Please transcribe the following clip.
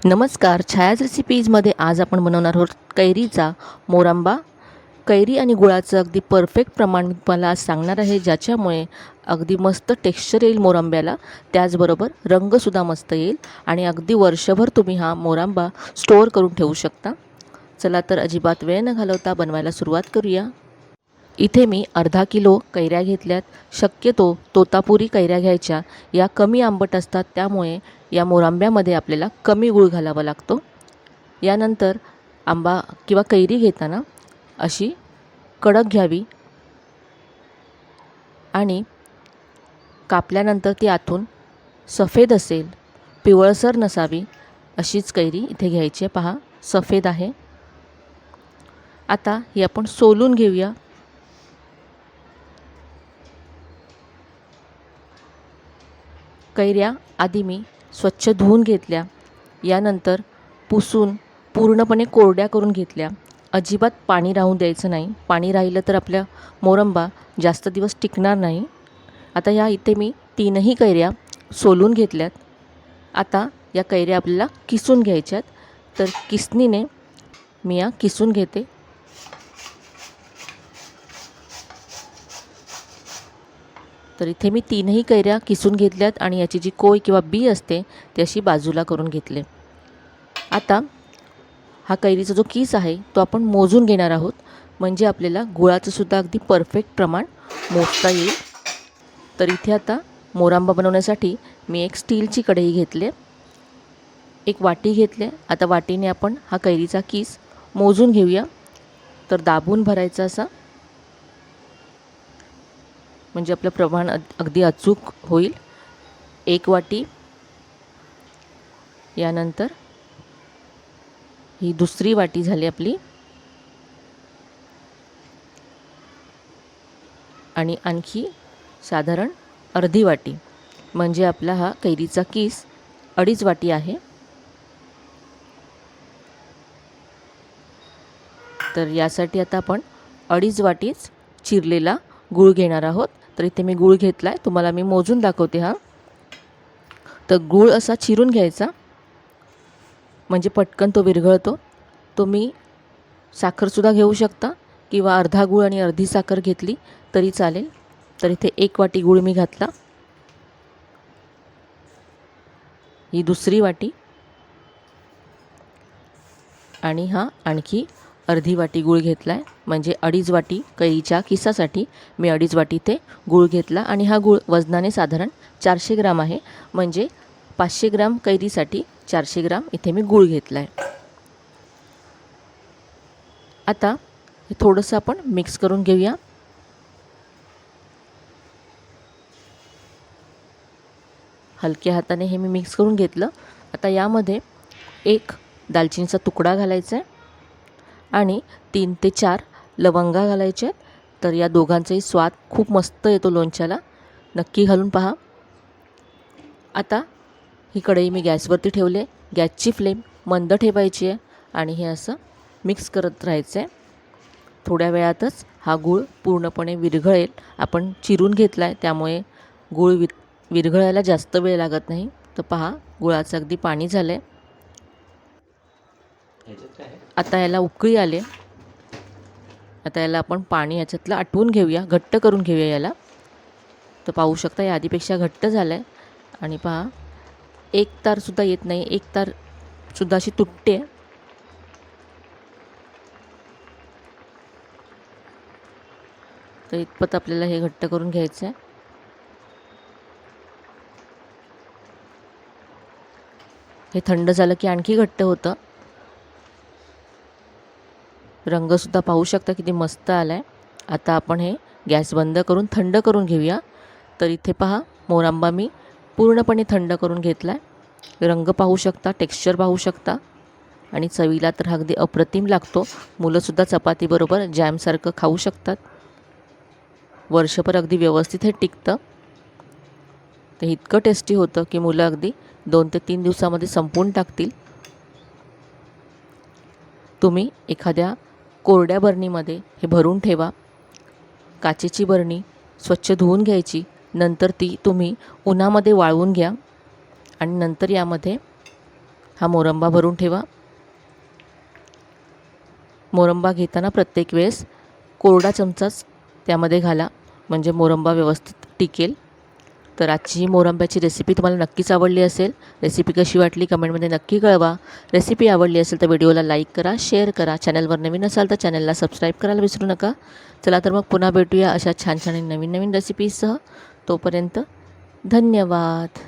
नमस्कार, छायाज रेसिपीजमध्ये आज आपण बनवणार आहोत कैरीचा मोरांबा. कैरी आणि गुळाचं अगदी परफेक्ट प्रमाण मी तुम्हाला आज सांगणार आहे, ज्याच्यामुळे अगदी मस्त टेक्स्चर येईल मोरांब्याला. त्याचबरोबर रंगसुद्धा मस्त येईल आणि अगदी वर्षभर तुम्ही हा मोरांबा स्टोअर करून ठेवू शकता. चला तर अजिबात वेळ न घालवता बनवायला सुरुवात करूया. इथे मी अर्धा किलो कैऱ्या घेतल्यात. शक्यतो तोतापुरी कैऱ्या घ्यायच्या. या कमी आंबट असतात, त्यामुळे या मोरांब्यामध्ये आपल्याला कमी गूळ घालावा लागतो. यानंतर आंबा किंवा कैरी घेताना अशी कडक घ्यावी आणि कापल्यानंतर ती आतून सफेद असेल, पिवळसर नसावी अशीच कैरी इथे घ्यायची आहे. पहा, सफेद आहे. आता ही आपण सोलून घेऊया. कैऱ्या आधी मी स्वच्छ धुवून घेतल्या. यानंतर पुसून पूर्णपणे कोरड्या करून घेतल्या. अजिबात पाणी राहून द्यायचं नाही. पाणी राहिलं तर आपल्या मोरंबा जास्त दिवस टिकणार नाही. आता या इथे मी 3ही कैऱ्या सोलून घेतल्यात. आता या कैऱ्या आपल्याला किसून घ्यायच्यात. तर किसणीने मी या किसून घेते. तर इथे मी 3ही कैऱ्या किसून घेतल्यात आणि याची जी कोय किंवा बी असते ती अशी बाजूला करून घेतले. आता हा कैरीचा जो किस आहे तो आपण मोजून घेणार आहोत, म्हणजे आपल्याला गुळाचं सुद्धा अगदी परफेक्ट प्रमाण मोजता येईल. तर इथे आता मोरांबा बनवण्यासाठी मी एक स्टीलची कढई घेतली, एक वाटी घेतले. आता वाटीने आपण हा कैरीचा किस मोजून घेऊया. तर दाबून भरायचा असा, म्हणजे आपलं प्रमाण अगदी अचूक होईल. 1 वाटी. यानंतर ही दुसरी वाटी झाली आपली, आणि आणखी साधारण अर्धी वाटी, म्हणजे आपला हा कैरीचा किस 2.5 वाटी आहे. तर यासाठी आता आपण 2.5 वाटीच चिरलेला गूळ घेणार आहोत. तर इथे मी गूळ घेतला आहे, तुम्हाला मी मोजून दाखवते. हा तर गूळ असा चिरून घ्यायचा, म्हणजे पटकन तो विरघळतो. तुम्ही साखरसुद्धा घेऊ शकता किंवा अर्धा गूळ आणि अर्धी साखर घेतली तरी चालेल. तर इथे 1 वाटी गूळ मी घातला. ही दुसरी वाटी, आणि हा आणखी अर्धी वाटी गूळ घेतला आहे, म्हणजे 2.5 वाटी कैरीच्या किसासाठी मी 2.5 वाटी ते गूळ घेतला. आणि हा गूळ वजनाने साधारण 400 ग्राम आहे, म्हणजे 500 ग्राम कैरीसाठी 400 ग्राम इथे मी गूळ घेतला आहे. आता हे थोडंसं आपण मिक्स करून घेऊया. हलक्या हाताने हे मी मिक्स करून घेतलं. आता यामध्ये 1 दालचिनीचा तुकडा घालायचा आहे आणि 3 ते 4 लवंगा घालायच्या आहेत. तर या दोघांचाही स्वाद खूप मस्त येतो लोणच्याला. नक्की घालून पहा. आता ही कढई मी गॅसवरती ठेवले. गॅसची फ्लेम मंद ठेवायची आहे आणि हे असं मिक्स करत राहायचं आहे. थोड्या वेळातच हा गूळ पूर्णपणे विरघळेल. आपण चिरून घेतला आहे, त्यामुळे गूळ विरघळायला जास्त वेळ लागत नाही. तर पहा, गुळाचं अगदी पाणी झालं आहे. आता याला उकळी आले. आता याला आपण पाणी याच्यातलं आटवून घेऊया, घट्ट करून घेऊया याला. तर पाहू शकता, या आधीपेक्षा घट्ट झालं आहे. आणि पहा, एक तारसुद्धा येत नाही, एक तारसुद्धा अशी तुटते. तर इतपत आपल्याला हे घट्ट करून घ्यायचं आहे. हे थंड झालं की आणखी घट्ट होतं. रंगसुद्धा पाहू शकता किती मस्त आला आहे. आता आपण हे गॅस बंद करून थंड करून घेऊया. तर इथे पहा, मोरांबा मी पूर्णपणे थंड करून घेतला आहे. रंग पाहू शकता, टेक्स्चर पाहू शकता, आणि चवीला तर अगदी अप्रतिम लागतो. मुलंसुद्धा चपातीबरोबर जॅमसारखं खाऊ शकतात. वर्षभर अगदी व्यवस्थित हे टिकतं. तर इतकं टेस्टी होतं की मुलं अगदी 2 ते 3 दिवसामध्ये संपवून टाकतील. तुम्ही एखाद्या कोरड्या बरणीमध्ये हे भरून ठेवा. काचेची बरणी स्वच्छ धुवून घ्यायची. नंतर ती तुम्ही उन्हामध्ये वाळवून घ्या आणि नंतर यामध्ये हा मोरंबा भरून ठेवा. मोरंबा घेताना प्रत्येक वेळेस कोरडा चमचाच त्यामध्ये घाला, म्हणजे मोरंबा व्यवस्थित टिकेल. तर आजची ही मोरंब्याची रेसिपी तुम्हाला नक्कीच आवडली असेल. रेसिपी कशी वाटली कमेंटमध्ये नक्की कळवा. रेसिपी आवडली असेल तर व्हिडिओला लाईक करा, शेअर करा. चॅनलवर नवीन असाल तर चॅनलला सबस्क्राईब करायला विसरू नका. चला तर मग पुन्हा भेटूया अशा छान छान नवीन नवीन रेसिपीजसह. तोपर्यंत धन्यवाद.